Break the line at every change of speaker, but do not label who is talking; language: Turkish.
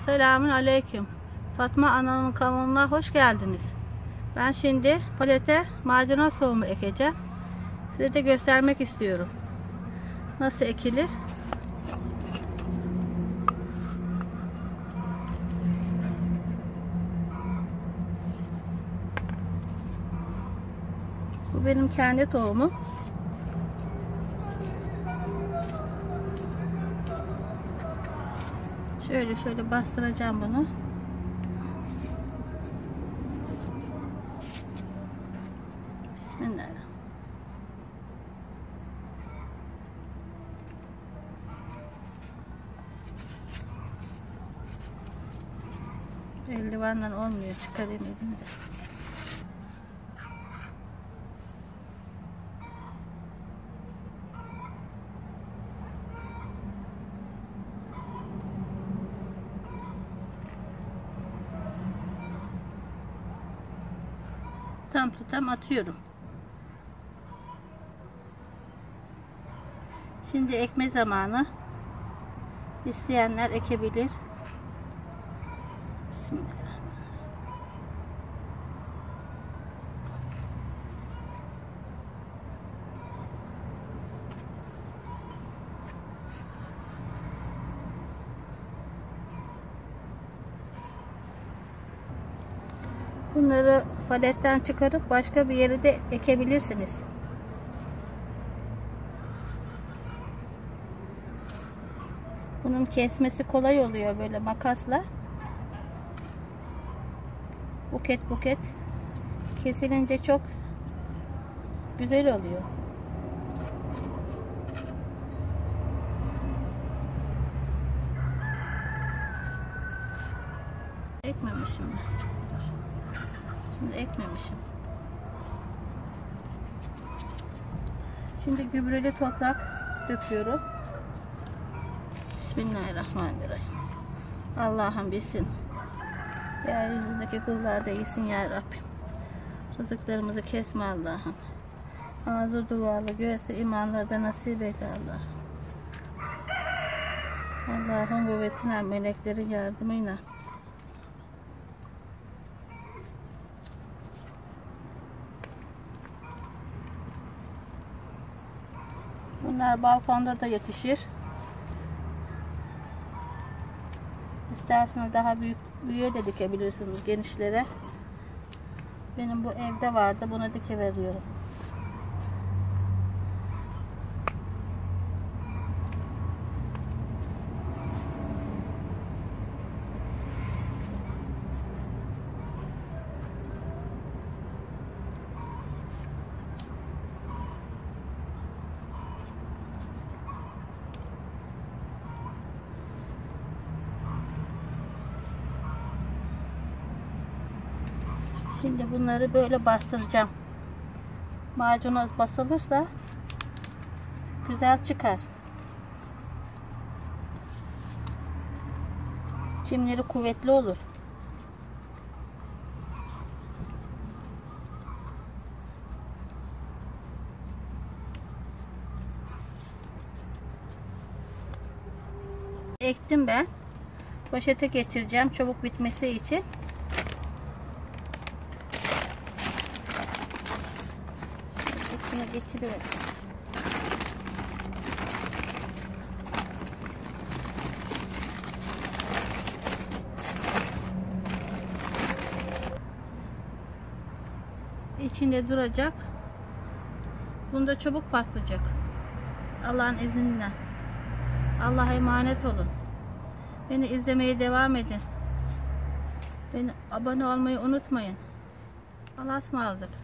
Selamun aleyküm. Fatma Ana'nın kanalına hoş geldiniz. Ben şimdi palete maydanoz tohumu ekeceğim. Size de göstermek istiyorum. Nasıl ekilir? Bu benim kendi tohumum. Şöyle bastıracağım bunu. Bismillahirrahmanirrahim. Eldivenle olmuyor. Çıkarayım elimde. Tam atıyorum. Şimdi ekme zamanı. İsteyenler ekebilir. Bismillahirrahmanirrahim. Bunları paletten çıkarıp başka bir yere de ekebilirsiniz. Bunun kesmesi kolay oluyor böyle makasla. Buket kesilince çok güzel oluyor. Ekmemişim. Şimdi ekmemişim. Şimdi gübreli toprak döküyorum. Bismillahirrahmanirrahim. Allah'ım bilsin. Yeryüzündeki kullar da iyisin ya Rabbim. Rızıklarımızı kesme Allah'ım. Ağzı dualı, göğsü imanları da nasip et Allah'ım. Allah'ın kuvvetine, meleklerin yardımıyla. Bunlar balkonda da yetişir. İsterseniz daha büyüğe de dikebilirsiniz, genişlere. Benim bu evde vardı, buna dikiveriyorum. Şimdi bunları böyle bastıracağım. Maydanoz basılırsa güzel çıkar. Çimleri kuvvetli olur. Ektim ben. Poşete geçireceğim çabuk bitmesi için. İçine geçiriyorum. İçinde duracak. Bunda çabuk patlayacak. Allah'ın izniyle. Allah'a emanet olun. Beni izlemeye devam edin. Beni abone olmayı unutmayın. Allah'a ısmarladık.